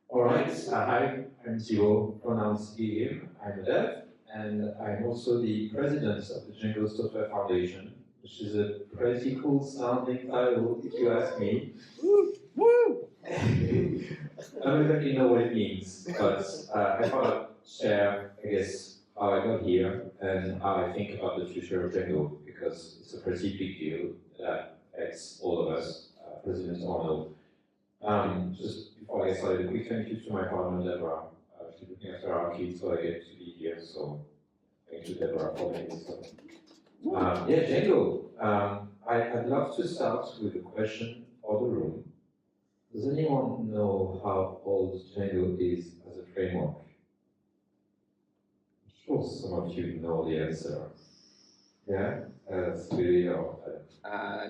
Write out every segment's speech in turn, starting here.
All right, hi, I'm Thibaud, pronounced him. I'm a dev, and I'm also the president of the Django Software Foundation, which is a pretty cool sounding title, if you ask me. Woo! I don't exactly know what it means, but I thought I'd share, I guess, how I got here and how I think about the future of Django, because it's a pretty big deal that affects all of us, president or no. Just before I get started, a quick thank you to my partner Deborah. She's looking after our kids, so I get to be here. So thank you, Deborah, for making this happen. Yeah, Django. I'd love to start with a question for the room. Does anyone know how old Django is as a framework? I'm sure some of you know the answer. Yeah, that's really old.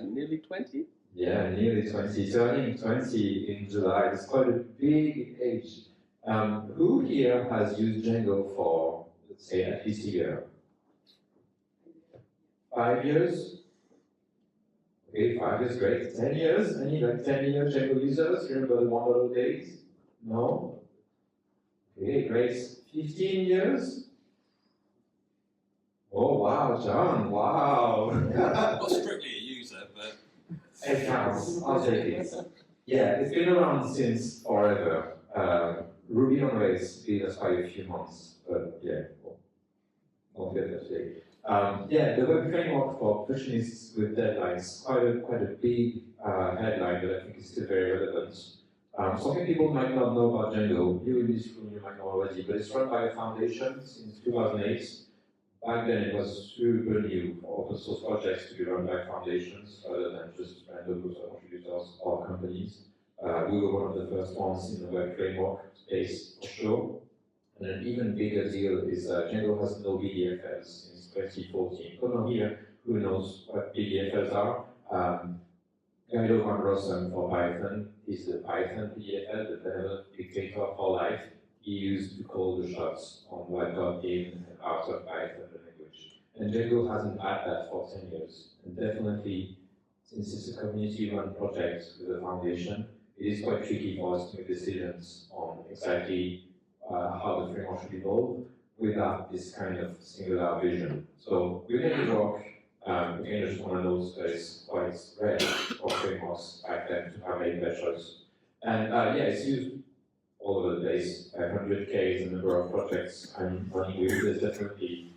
Nearly 20? Yeah, nearly 20. Turning 20 in July is quite a big age. Who here has used Django for, let's say, at least a year? 5 years? Okay, 5 years, great. 10 years? Any like 10-year Django users? Remember the 1.0 days? No? Okay, great. 15 years? Oh, wow, John, wow. Not strictly a user, but... It counts, I'll take it. Yeah, it's been around since forever. Ruby on Rails beat us by a few months, but yeah, not yet today. Yeah, the web framework for perfectionists with deadlines, quite a big headline that I think is still very relevant. Something people might not know about Django, you in this room you might know already, but it's run by a foundation since 2008. Back then it was super new for open source projects to be run by foundations rather than just random contributors or companies. We were one of the first ones in the web framework space for sure. And an even bigger deal is Django has no BDFLs since 2014. Come here, who knows what BDFLs are? Guido van Rossum for Python is the Python BDFL, the benevolent dictator for life. He used to call the shots on what got in and out of Python, the language. And Django hasn't had that for 10 years. And definitely, since it's a community-run project with a foundation, it is quite tricky for us to make decisions on exactly how the framework should evolve without this kind of singular vision. So we can do work. Again, I just want to note that it's quite rare for frameworks back then to have made that choice. And yeah, it's used all over the place. 100K is the number of projects I'm running with. There's definitely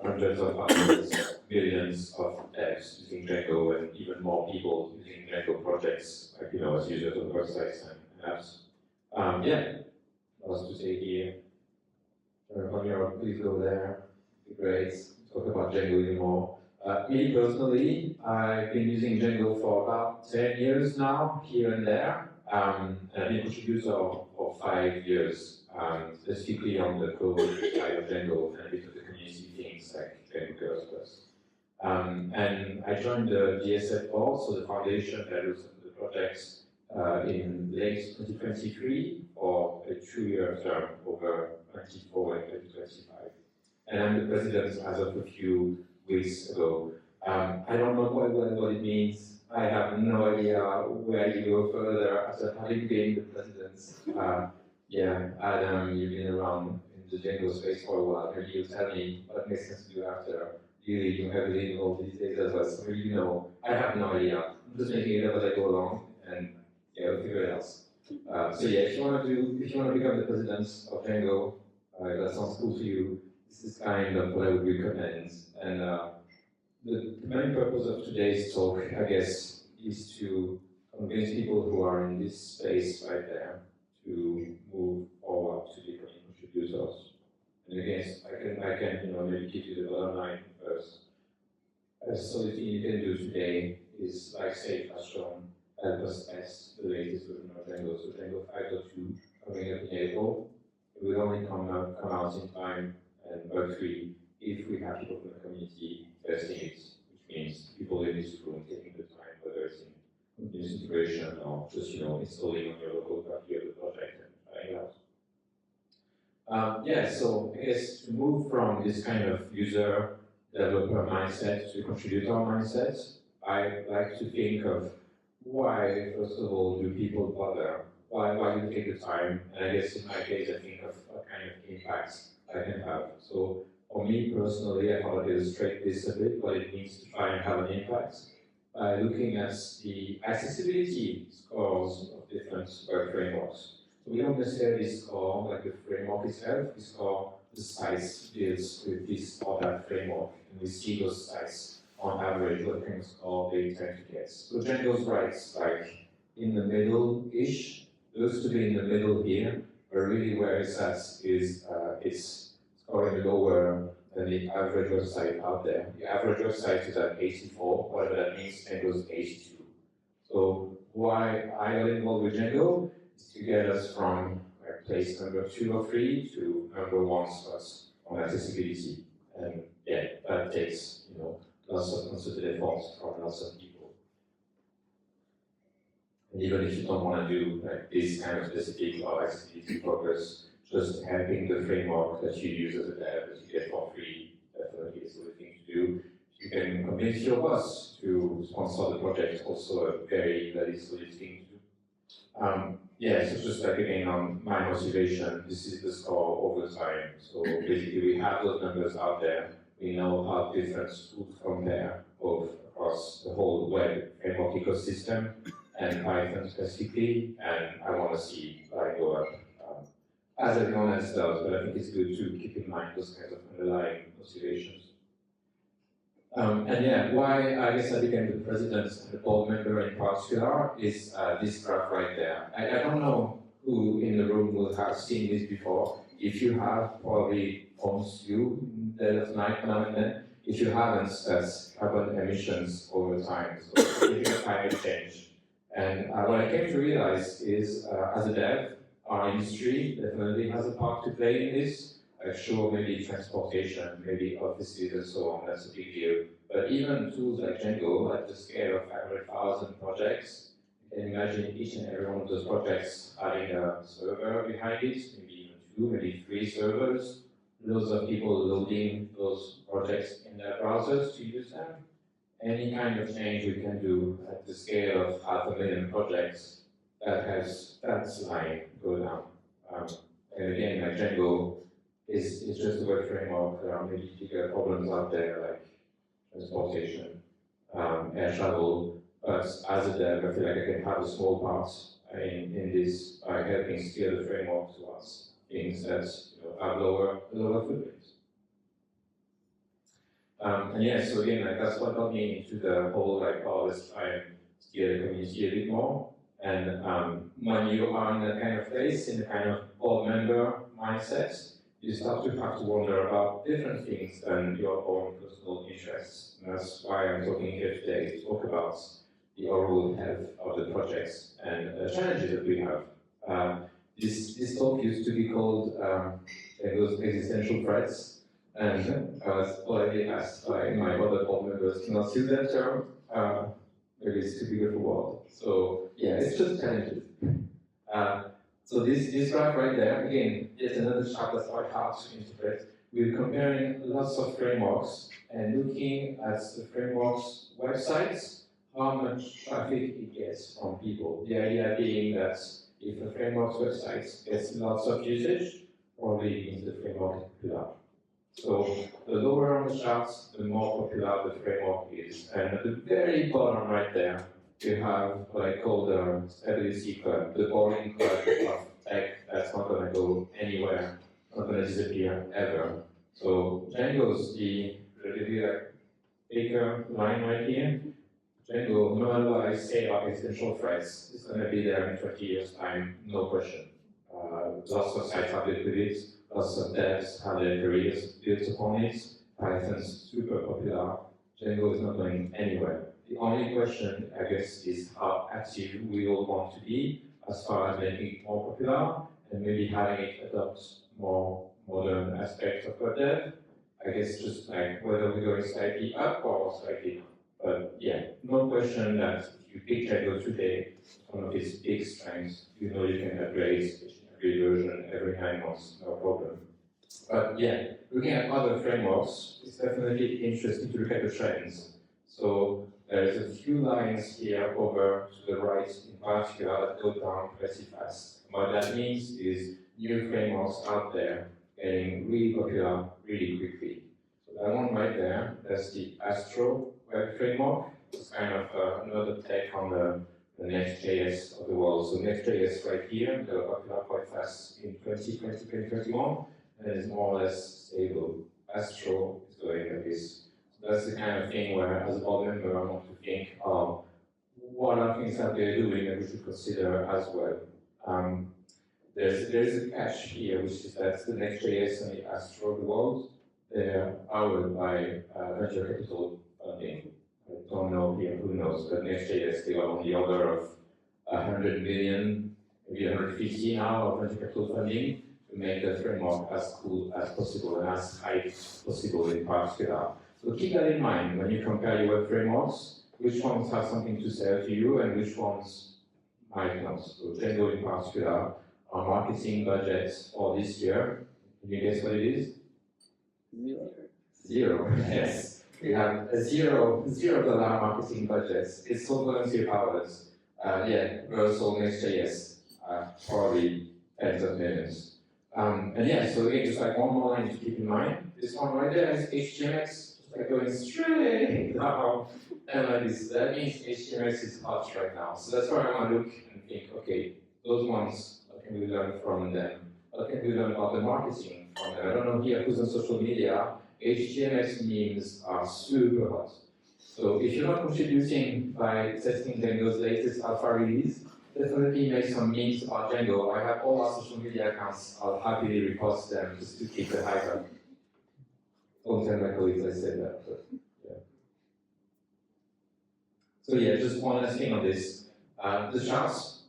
hundreds of thousands, millions of devs using Django, and even more people using Django projects, like as users of websites and apps. Yeah, lots to say here. Please go there. It'd be great. Talk about Django even more. Me personally, I've been using Django for about 10 years now, here and there. And I've been a contributor for 5 years, specifically on the code side of Django and a bit of the community things like Django Plus. And I joined the DSF board, so the foundation that looks after the projects, in late 2023 for a 2-year term over 24 and 2025. And I'm the president as of a few weeks ago. I don't know quite well what it means. I have no idea where you go further after having been the president. Yeah, Adam, you've been around in the Django space for a while. Maybe you'll tell me what makes sense to do after you heavily involved these days as well. So maybe you know. I have no idea. I'm just making it up as I go along, and yeah, we'll figure it out. So yeah, if you want to become the president of Django, that sounds cool to you. This is kind of what I would recommend. And the main purpose of today's talk, I guess, is to convince people who are in this space right there to move forward to becoming contributors. And again, I can maybe give you the bottom line first. So the thing you can do today is, like Safe has shown, help us test the latest version of Django. So Django 5.2 coming up in April. It will only come out in time and bug-free if we have people from the community testing it, which means people in this room taking the time, whether it's in continuous integration or just installing on your local copy of the project and trying it out. Yeah, so I guess to move from this kind of user developer mindset to contributor mindset, I like to think of why, first of all, do people bother why you take the time? And I guess in my case, I think of what kind of impacts I can have. So for me personally, I want to illustrate this a bit, what it means to try and have an impact by looking at the accessibility scores of different web frameworks. So we don't necessarily score like the framework itself, we score the sites built with this or that framework, and we see those sites on average what kind of score they tend to get. So Django's right, like in the middle-ish, those to be in the middle here, but really where it's at is it's scoring lower than the average website out there. The average website is at 84, whatever that means, Django's 82. So why I got involved with Django is to get us from place number 2 or 3 to number 1 spots on accessibility. And yeah, that takes lots of concerted efforts from lots of people. And even if you don't want to do like this kind of specific or accessibility focus, just having the framework that you use as a dev that you get for free, definitely is a good thing to do. You can convince your boss to sponsor the project, also a very solid thing to do. Yeah, so just like again on my motivation, this is the score over time. So basically we have those numbers out there. We know how different tools compare both across the whole web framework ecosystem and Python specifically, and I want to see go up as everyone else does, but I think it's good to keep in mind those kinds of underlying motivations. And yeah, why I guess I became the president and the board member in particular is this graph right there. I don't know who in the room will have seen this before. If you have, probably haunts you in the dead of night now and then. If you haven't, that's carbon emissions over time, so significant climate change. And what I came to realize is, as a dev, our industry definitely has a part to play in this. Sure, maybe transportation, maybe offices and so on, that's a big deal. But even tools like Django, at the scale of 500,000 projects, you can imagine each and every one of those projects having a server behind it, maybe even 2, maybe 3 servers, loads of people loading those projects in their browsers to use them. Any kind of change we can do at the scale of 500,000 projects that has that line go down. And again, like Django is just a web framework. There are maybe bigger problems out there like transportation, air travel. But as a dev, I feel like I can have a small part in this by helping steer the framework towards things that have lower footprint. And yeah, so again, that's what got me into the whole let's try and steer the community a bit more. And when you are in that kind of place, in the kind of board member mindset, you start to have to wonder about different things than your own personal interests. And that's why I'm talking here today, to talk about the overall health of the projects and the challenges that we have. This talk used to be called those existential threats. And I was already asked by my other board members to not use that term. Maybe it's too big of a word. So yeah, it's just challenges. So this graph right there, again, yet another chart that's quite hard to interpret. We're comparing lots of frameworks and looking at the frameworks' websites, how much traffic it gets from people. The idea being that if a framework's website gets lots of usage, probably means the framework is popular. So the lower on the charts, the more popular the framework is. And at the very bottom right there, you have what I call the stability club, the boring club of tech that's not going to go anywhere, not going to disappear ever. So Django's the bigger line right here. Django, no matter what I say about existential threats, it's going to be there in 20 years' time, no question. Lots of sites have built with it. Lots of devs have their careers built upon it. Python's super popular. Django is not going anywhere. The only question, I guess, is how active we all want to be as far as making it more popular and maybe having it adopt more modern aspects of our dev. I guess just like whether we're going slightly up or slightly down. But yeah, no question that if you pick Django today, one of its big strengths, you can upgrade every version every 9 months, no problem. But yeah, looking at other frameworks, it's definitely interesting to look at the trends. So there's a few lines here over to the right in particular that go down pretty fast. What that means is new frameworks out there getting really popular really quickly. So that one right there, that's the Astro web framework. It's kind of another take on the Next.js of the world. So Next.js right here, got popular quite fast in 2020, 2021, and is more or less stable. Astro is going like this. So that's the kind of thing where, as a board member, I want to think of what are things that they're doing that we should consider as well. There's a catch here, which is that the Next.js and the Astro of the world, they're powered by venture capital funding. I don't know here, who knows, but Next.js, they are on the order of 100 million, maybe 150 now of venture capital funding to make the framework as cool as possible and as high as possible in particular. So keep that in mind when you compare your web frameworks, which ones have something to sell to you and which ones might not. So Django in particular, our marketing budget for this year, can you guess what it is? Zero, yes. We have a $0 marketing budget. It's all volunteer hours. Versus Next.js, probably tens of millions. And yeah, so again, just like one more line to keep in mind. This one right there is HTMX, just like going straight down. And like this, that means HTMX is hot right now. So that's where I want to look and think, okay, those ones, what can we learn from them? What can we learn about the marketing from them? I don't know here who's on social media. HTMX memes are super hot. So if you're not contributing by testing Django's latest alpha release, definitely make some memes about Django. I have all our social media accounts. I'll happily repost them just to keep the hype up. Don't tell my colleagues I said that, but yeah. So yeah, just one last thing on this. The charts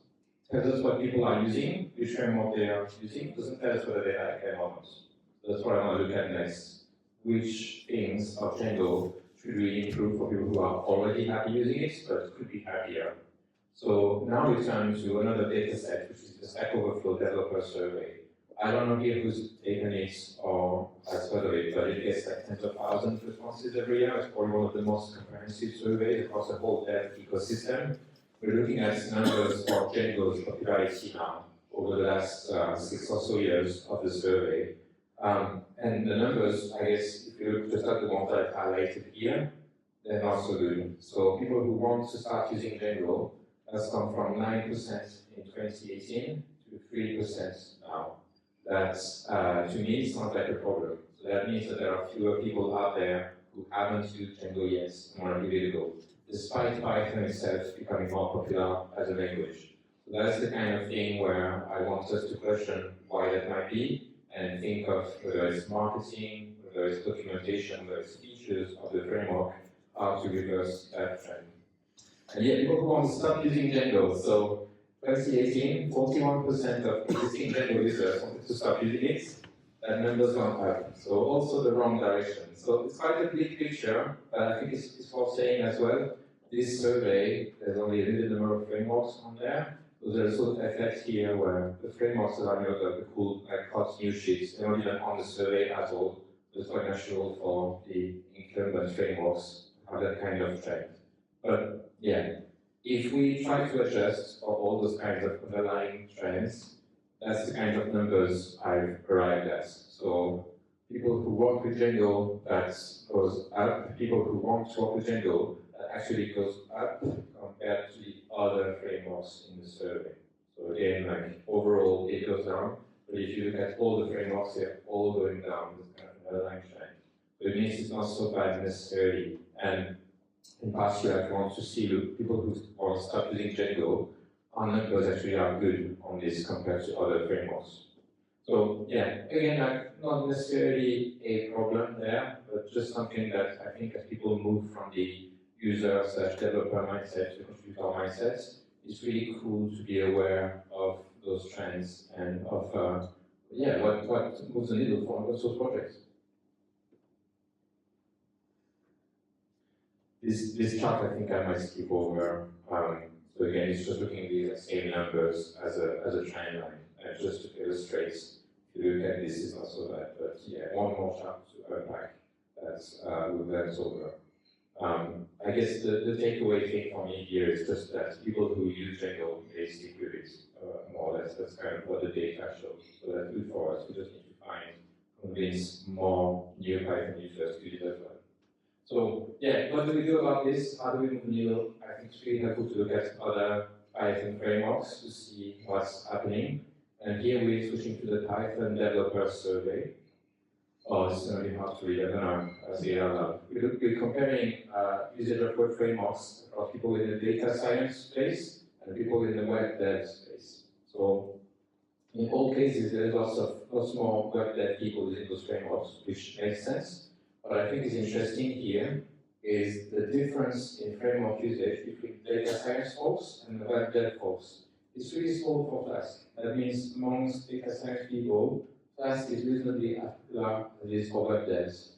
tells us what people are using, which framework they are using. It doesn't tell us whether they like them or not. So that's what I want to look at next. Which things of Django should we improve for people who are already happy using it, but could be happier. So now we turn to another data set, which is the Stack Overflow Developer Survey. I don't know here who's taken it or has heard of it, but it gets like tens of thousands of responses every year. It's probably one of the most comprehensive surveys across the whole dev ecosystem. We're looking at numbers for Django's popularity now over the last 6 or so years of the survey. And the numbers, I guess, if you look just at the ones that I've highlighted here, they're not so good. So people who want to start using Django has come from 9% in 2018 to 3% now. That, to me, sounds like a problem. So that means that there are fewer people out there who haven't used Django yet and want to give it a go, despite Python itself becoming more popular as a language. So that's the kind of thing where I want us to question why that might be, and think of whether it's marketing, whether it's documentation, whether it's features of the framework, how to reverse that trend. And yet people who want to stop using Django. So 2018, 41% of existing Django users wanted to stop using it. That number's gone up. So also the wrong direction. So it's quite a big picture, but I think it's worth saying as well. This survey, there's only a limited number of frameworks on there. So there's a sort of effect here where the frameworks that are the cool, like hot new sheets, they're not even on the survey at all. So it's quite natural for the incumbent frameworks to have that kind of trend. But yeah, if we try to adjust for all those kinds of underlying trends, that's the kind of numbers I've arrived at. So people who work with Django, that goes up. People who want to work with Django, that actually goes up compared to the other frameworks in the survey. So again, like overall it goes down, but if you look at all the frameworks, they're all going down, this kind of underlying trend. So it means it's not so bad necessarily. And in particular, if you want to see people who want to start using Django, our numbers actually are good on this compared to other frameworks. So yeah, again, like not necessarily a problem there, but just something that I think as people move from the user/developer mindset to contributor mindset, it's really cool to be aware of those trends and of what moves the needle for open source projects. This chart I think I might skip over. So again, it's just looking at these same numbers as a trend line, and just to illustrate. If you look at this, it's not so bad. But yeah, one more chart to unpack that we'll glance over. I guess the takeaway thing for me here is just that people who use Django may stick with it, more or less. That's kind of what the data shows. So that's good for us. We just need to convince more new Python users to use it as well. So yeah, what do we do about this? How do we move the needle? I think it's really helpful to look at other Python frameworks to see what's happening. And here we're switching to the Python Developer Survey. Oh, it's going to be hard to read. I don't know. Say it out loud. We're comparing usage of web frameworks across people in the data science space and people in the web dev space. So in all cases, there's lots more web dev people using those frameworks, which makes sense. What I think is interesting here is the difference in framework usage between data science folks and the web dev folks. It's really small for Flask. That means amongst data science people, Flask is reasonably as popular as it is for web devs.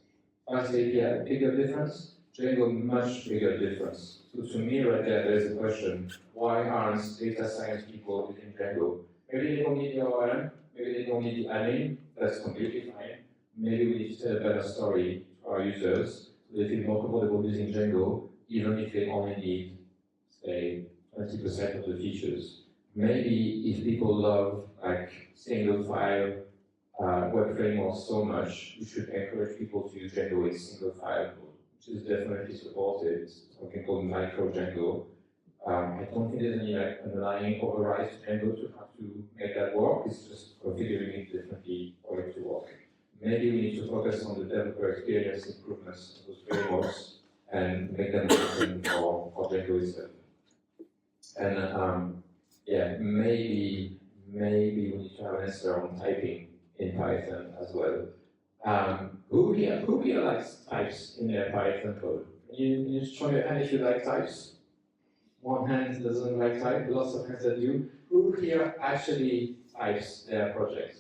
Flask API, bigger difference, Django, much bigger difference. So to me right there's a question, why aren't data science people using Django? Maybe they don't need the ORM, maybe they don't need the admin, that's completely fine. Maybe we need to tell a better story to our users so they feel more comfortable using Django, even if they only need, say, 20% of the features. Maybe if people love like single file web frameworks so much, we should encourage people to use Django in single file code, which is definitely supported. It's something called micro Django. I don't think there's any like underlying overrides to Django to have to make that work. It's just configuring it differently for it to work. Maybe we need to focus on the developer experience improvements of those frameworks and make them open for Django itself. And yeah, maybe we need to have an answer on typing in Python as well. Who here likes types in their Python code? You just show your hand if you like types. One hand doesn't like type, lots of hands that do. Who here actually types their project?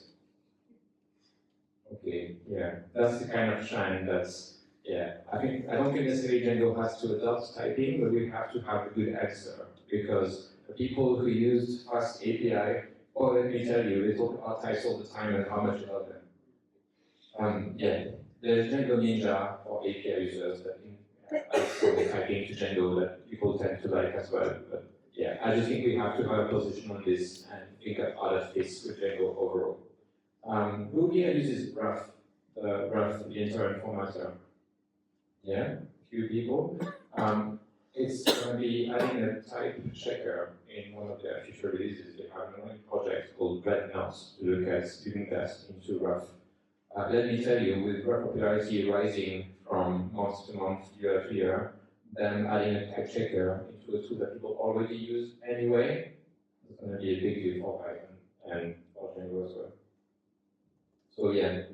Okay, yeah, that's the kind of trend that's, yeah. I don't think necessarily Django has to adopt typing, but we have to have a good answer because the people who use Fast API, well, let me tell you, they talk about types all the time and how much they love them. Yeah, there's Django Ninja for API users that adds typing to Django that people tend to like as well. But yeah, I just think we have to have a position on this and think of how that fits with Django overall. Who here uses Ref, the internal formatter? Yeah, a few people. It's going to be adding a type checker in one of their future releases. They have an project called Red Nuts to look at doing that into Ref. Let me tell you, with Ref popularity rising from month to month, year to year, then adding a type checker into a tool that people already use anyway, is going to be a big deal for Python and for Django as well. So yeah,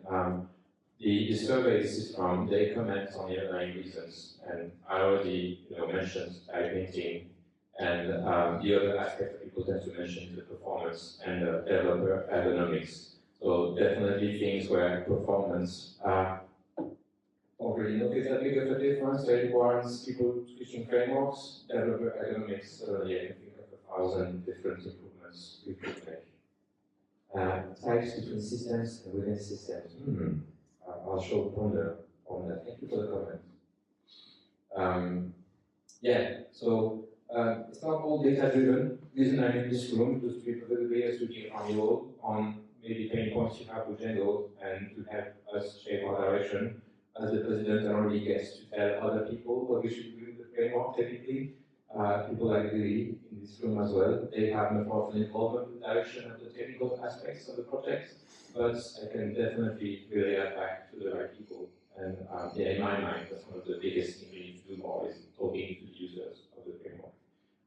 the surveys is from, they comment on the underlying reasons, and I already mentioned type hinting, and the other aspect that people tend to mention is the performance and the developer ergonomics. So definitely things where performance don't really notice that big of a difference, so it warrants people switching frameworks. Developer ergonomics, certainly I can think of 1,000 different improvements we could make. Types between systems and within systems. I'll show ponder on that. Thank you for the comment. Yeah, so it's not all data driven. The reason I'm in this room is to be perfectly clear, switching on you all on maybe pain points you have with Django and to help us shape our direction. As the president already gets to tell other people what we should do with the framework, technically. People like Lily in this room as well, they have much more of an involvement in the direction of the technical aspects of the project, but I can definitely relay that back to the right people. And yeah, in my mind, that's one of the biggest things we need to do more is talking to the users of the framework.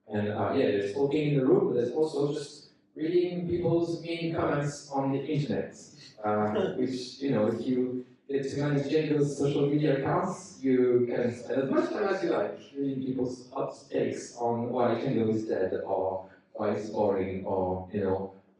And yeah, there's talking in the room, but there's also just reading people's mean comments on the internet, which, if you get to manage Django's social media accounts, you can spend as much time as you like reading people's hot takes on why Django is dead, or why it's boring, or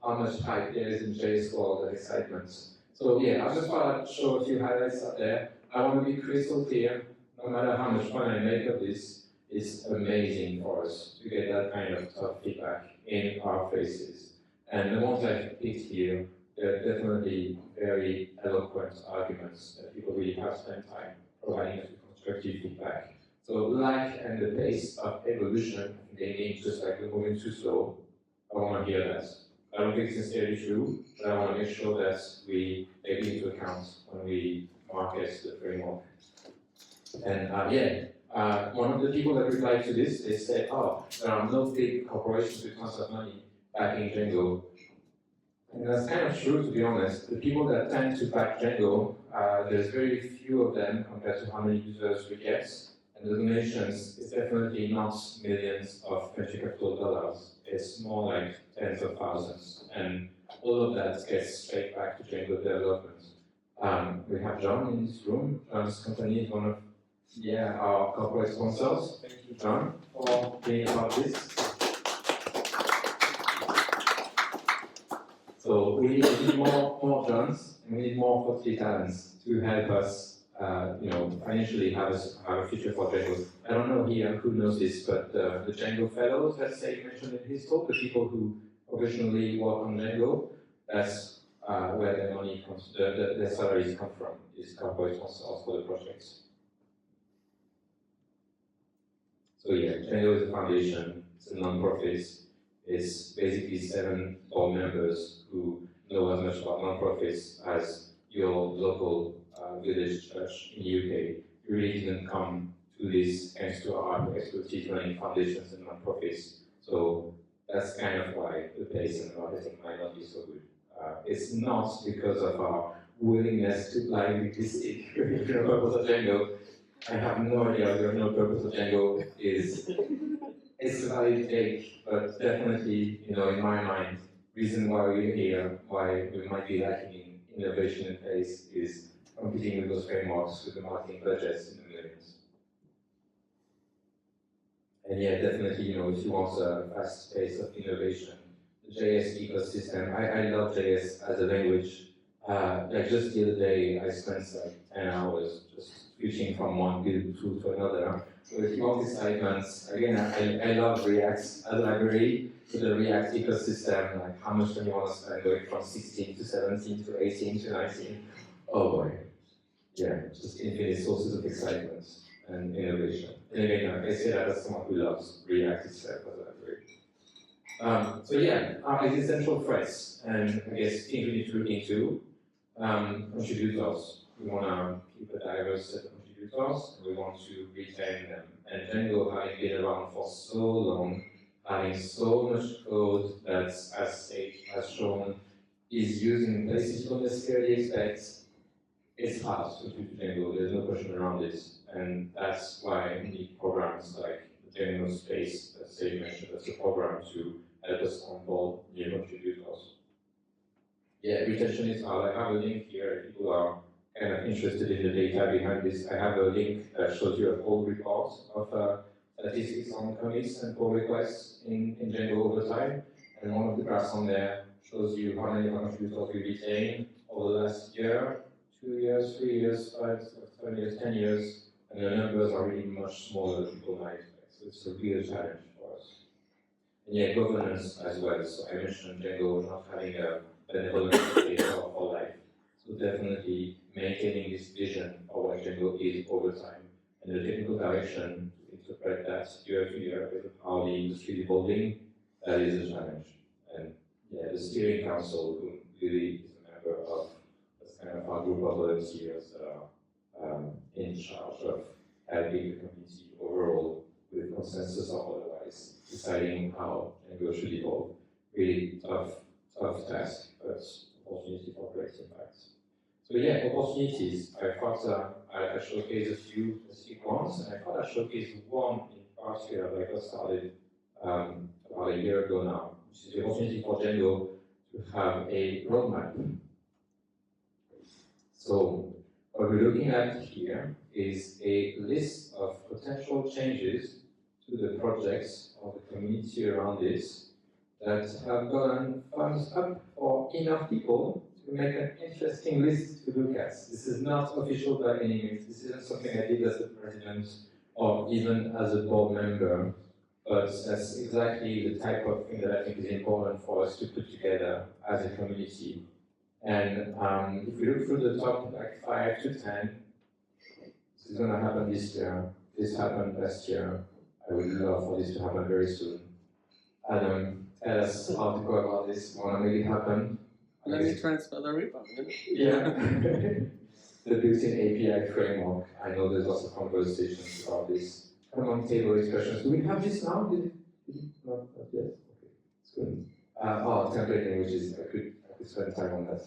how much hype there is in JS World and excitement. So yeah, I just want to show a few highlights up there. I want to be crystal clear, no matter how much fun I make of this, it's amazing for us to get that kind of tough feedback in our faces. And the ones I've picked here, they're definitely very eloquent arguments that people really have spent time providing us with constructive feedback So life and the pace of evolution, they mean just like we're moving too slow. I want to hear that. I don't think it's necessarily true, but I want to make sure that we take it into account when we market the framework. And one of the people that replied to this, they said, oh, there are no big corporations with tons of money backing Django. And that's kind of true, to be honest. The people that tend to back Django, there's very few of them compared to how many users we get. And the donations is definitely not millions of venture capital dollars. It's more like tens of thousands. And all of that gets straight back to Django development. We have John in this room. John's company is one of our corporate sponsors. Thank you, John, for being about this. So we need more Johns, and we need more Foxley talents to help us, financially have a future for Django. I don't know here who knows this, but the Django Fellows, let's say, mentioned in his talk, the people who professionally work on Django, that's where their money comes, their salaries come from, is corporate sponsors for the projects. So yeah, Django is a foundation, it's a non-profit. It's basically 7 board members who know as much about non-profits as your local village church in the UK. You really didn't come to this thanks to our expertise running foundations and non-profits. So that's kind of why the pace and the marketing might not be so good. It's not because of our willingness to blindly seek the purpose of Django. I have no idea what the original purpose of Django is. It's a valid take, but definitely, in my mind, reason why we're here, why we might be lacking in innovation and pace is competing with those frameworks with the marketing budgets in the millions. And yeah, definitely, if you want a fast pace of innovation, the JS ecosystem, I love JS as a language. Like just the other day, I spent like 10 hours just switching from one build tool to another. So if you want excitements, again, I love React as a library, to the React ecosystem, like how much do you want to spend going from 16 to 17 to 18 to 19? Oh boy. Yeah, just infinite sources of excitement and innovation. And again, I say that as someone who loves React itself as a library. So yeah, our existential threats, and I guess things we need to look into, contributors. We want to keep a diverse set of contributors, and we want to retain them. And Django, having been around for so long, having so much code that, as Sage has shown, is used in places you don't necessarily expect, it's hard to do Django. There's no question around it. And that's why we need programs like the Django Space that Sage mentioned as a program to help us onboard new contributors. Yeah, retention is hard. I have a link here if people are kind of interested in the data behind this. I have a link that shows you a whole report of statistics on commits and pull requests in Django over time. And one of the graphs on there shows you how many contributors we retain over the last year, 2 years, 3 years, 5, 7 years, 10 years. And the numbers are really much smaller than people might expect. So it's a real challenge for us. And yeah, governance as well. So I mentioned Django not having a benevolent data for life. So definitely maintaining this vision of what Django is over time and the technical direction to interpret that year to year with how the industry is evolving, that is a challenge. And yeah, the steering council, who really is a member of this kind of our group of volunteers that are in charge of helping the community overall with consensus or otherwise, deciding how Django should evolve. Really tough task, but opportunity for great impact. So yeah, opportunities. I thought I showcased a few specific ones, and I thought I showcased one in particular that I got started about a year ago now, which is the opportunity for Django to have a roadmap. So what we're looking at here is a list of potential changes to the projects or the community around this that have gotten thumbs up for enough people to make an interesting list to look at. This is not official by any means. This isn't something I did as the president or even as a board member, but that's exactly the type of thing that I think is important for us to put together as a community. And if we look through the top like 5 to 10, this is going to happen this year. this happened last year. I would love for this to happen very soon. Adam, tell us how to go about this. Want to make it happen? Let me transfer the repo. Yeah. The built-in API framework. I know there's lots of conversations about this. Common table expressions. Do we have this now? Not yet. Okay, it's good. Template languages. I could spend time on that.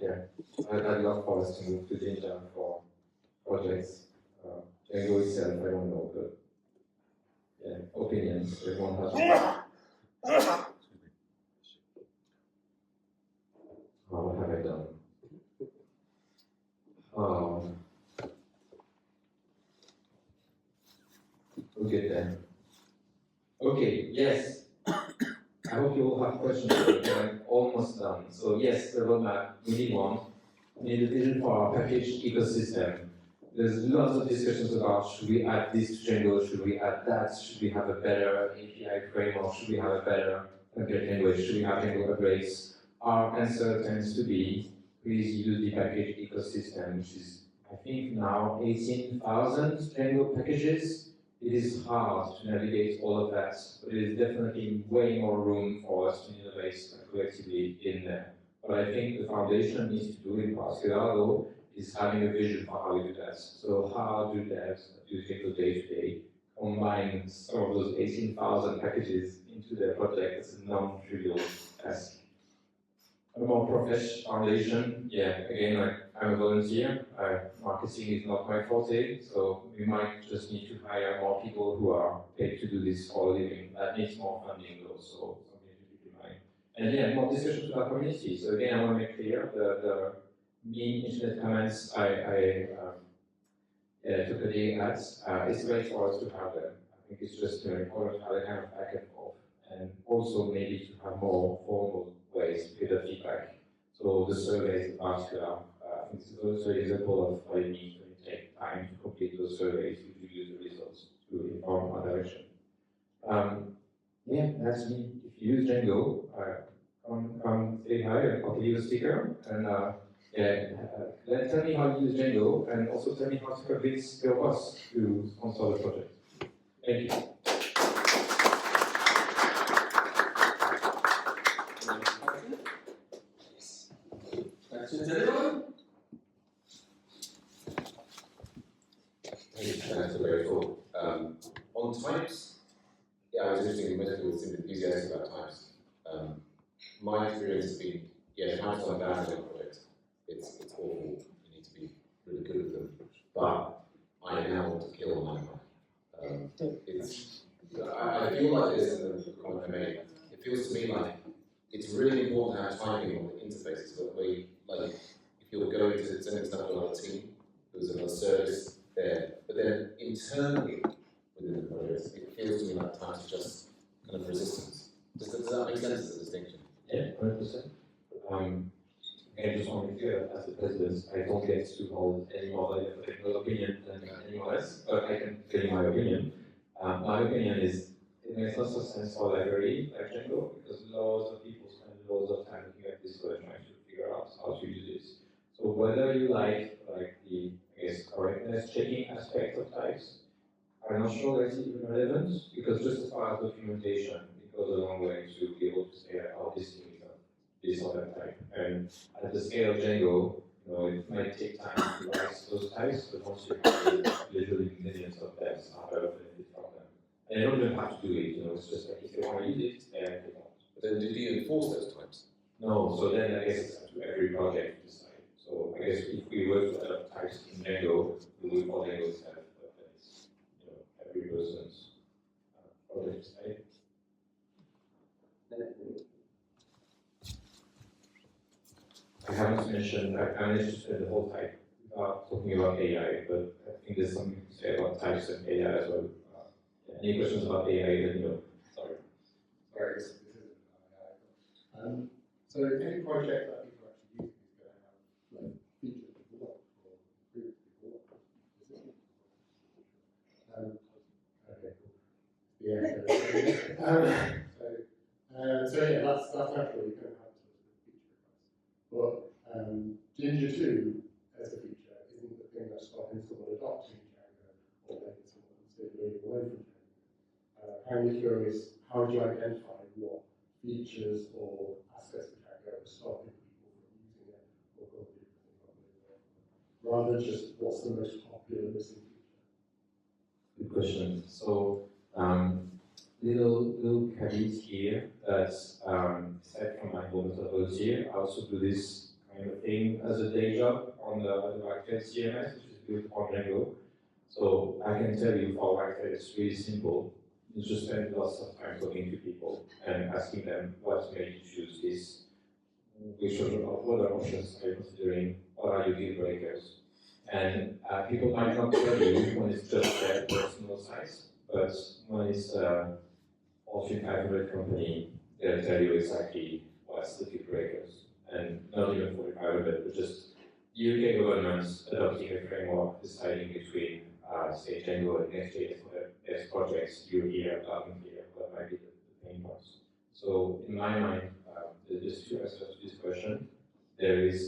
Yeah, I'd love for us to move to Jinja for projects. Django itself, I don't know, but yeah, opinions. Everyone has one. What have I done? We'll get there. Okay, yes. I hope you all have questions. I'm almost done. So yes, the roadmap, we need one. We need a vision for our package ecosystem. There's lots of discussions about should we add this to Django, should we add that, should we have a better API framework, should we have a better template language, should we have Django upgrades? Our answer tends to be, please use the package ecosystem, which is, I think now 18,000 Django packages. It is hard to navigate all of that, but it is definitely way more room for us to innovate collectively in there. What I think the foundation needs to do in particular, though, is having a vision for how we do that. So how do devs do Django day-to-day combine some of those 18,000 packages into their project? It's a non-trivial task. A more professional foundation, yeah, again, I'm a volunteer. Marketing is not my forte, so we might just need to hire more people who are paid to do this for a living. That needs more funding though, so something to keep in mind. And yeah, more discussions with our community. So again, I want to make clear the mean internet comments I took a day at, it's great for us to have them. I think it's just important to have a kind of back and forth, and also maybe to have more formal ways to get the feedback. So the surveys in particular, I think it's also an example of what it means when you take time to complete those surveys, you use the results to inform our direction. Yeah, that's me. If you use Django, come say hi, I'll give you a sticker, and tell me how you use Django, and also tell me how to convince your boss to sponsor the project. Thank you. Questions, anyone? That's very cool. On types, yeah, I was interested in most people seem enthusiastic about types. My experience has been, yeah, types are bad in a project. It's awful. You need to be really good with them. But I now want to kill my type. I feel like this in the comment I made. It feels to me like it's really important to have typing on the interfaces, but if you're going to send stuff to another team, there's another service there. But then internally within the project, it feels to me like types are just kind of resistance. Does that make sense as a distinction? Yeah, 100%. I just want to be clear, as the president, I don't get to hold any more political opinion than anyone else, but I can tell you my opinion. My opinion is it makes lots of sense for a library like Django, because loads of people spend loads of time looking at this code and trying to figure out how to use this. So whether you like the, I guess, correctness checking aspect of types, I'm not sure that's even relevant, because just as far as documentation, it goes a long way to be able to say, oh, this thing is this or that type. And at the scale of Django, it might take time to write those types, but once you have literally millions of devs are benefited from them. And they don't even have to do it, it's just like if they want to use it, they don't. But then do you enforce those types? No, so then I guess it's up to every project to decide. So I guess if we were to adopt types in Django, we would all Django itself, but then it's every person's project side. I haven't mentioned, I managed to spend the whole time talking about AI, but I think there's something to say about types and AI as well. Any questions about AI, let me know. Sorry. Sorry, this isn't AI. So any project that people actually use is going to have features developed or improved developed. Okay, cool. Yeah. So yeah, that's naturally going to have to feature requests. But Ginger 2 as a feature isn't the thing that's stopping someone adopting Django or then kind of curious, how do you identify what features or aspects of Django are stopping people from using it or going to do something rather than just what's the most popular missing feature? Good question. So, little caveat here that aside from my whole methodology, I also do this kind of thing as a day job on the Whitetail CMS, which is built on Django. So I can tell you for Whitetail, it's really simple. You just spend lots of time talking to people and asking them what made you choose this, which other options are you considering, what are your deal breakers. And people might not tell you when it's just their personal size, but when it's Fortune 500 company, they'll tell you exactly what's the deal breakers. And not even Fortune 500, but just UK governments adopting a framework, deciding between, say, Django and Next.js for their projects, you hear, loud and clear, what might be the pain points. So in my mind, there's two answers to this question. There is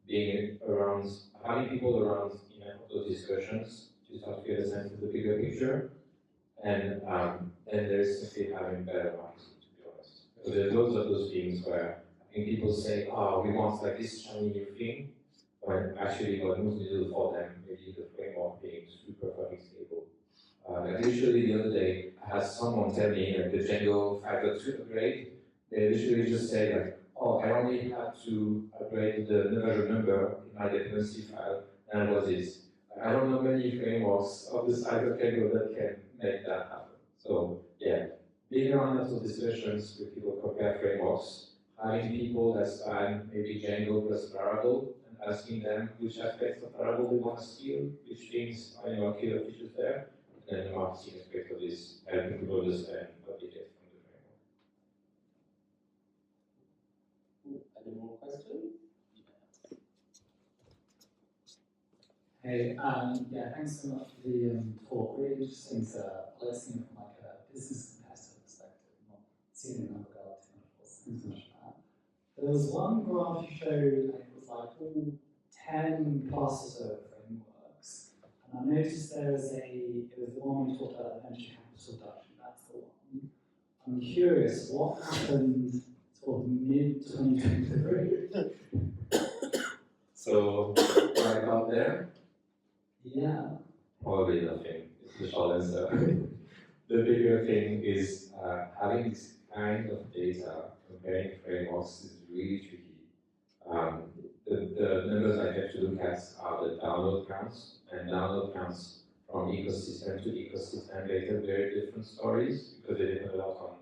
being around, having people around in those discussions to start to get a sense of the bigger picture, and then there's simply having better marketing, to be honest. So there's loads of those things where I think people say, oh, we want like this shiny new thing, when actually what moves the needle for them, maybe the framework being super fucking stable. Like literally the other day, I had someone tell me like the Django 5.2 upgrade, they literally just say like, oh, I only had to upgrade the version number in my dependency file, and that was it. I don't know many frameworks of the size of Django that can make that happen. So yeah, being around those discussions with people who compare frameworks, having people that span maybe Django plus Laravel, and asking them which aspects of Laravel they want to steal, which things are killer features there, and then the marketing aspect of this, helping people understand what they get from the framework. Any more questions? Hey, yeah, thanks so much for the talk. Really interesting to listen from like a business competitor perspective, not seeing the number go up too much. Thanks so much for that. There was one graph you showed, and it was like all 10 plus or so frameworks. And I noticed there was it was the one we talked about, venture capital reduction, that's the one. I'm curious, what happened sort of mid-2023? So, right out there, Yeah. probably nothing. It's the short answer. The bigger thing is having this kind of data comparing frameworks is really tricky. The numbers I have to look at are the download counts, and download counts from ecosystem to ecosystem. They tell very different stories because they depend a lot on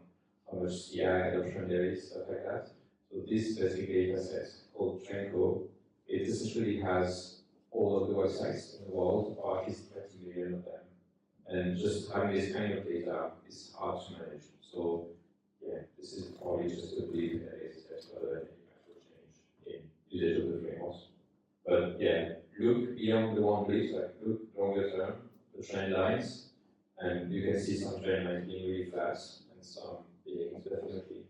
how much CI adoption there is, stuff like that. So this specific data set called Django, it essentially has all of the websites in the world, or at least 20 million of them. And just having this kind of data is hard to manage. So yeah, this is probably just a belief that is whether any actual change in usage of the frameworks. But yeah, look beyond the one belief, like look longer term, the trend lines, and you can see some trend lines being really flat and some being definitely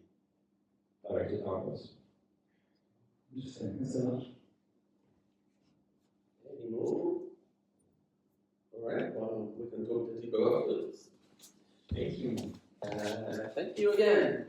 directed downwards. Interesting. Thanks so much. Any more? All right, well, we can talk to Thibaud afterwards. Thank you. Thank you again.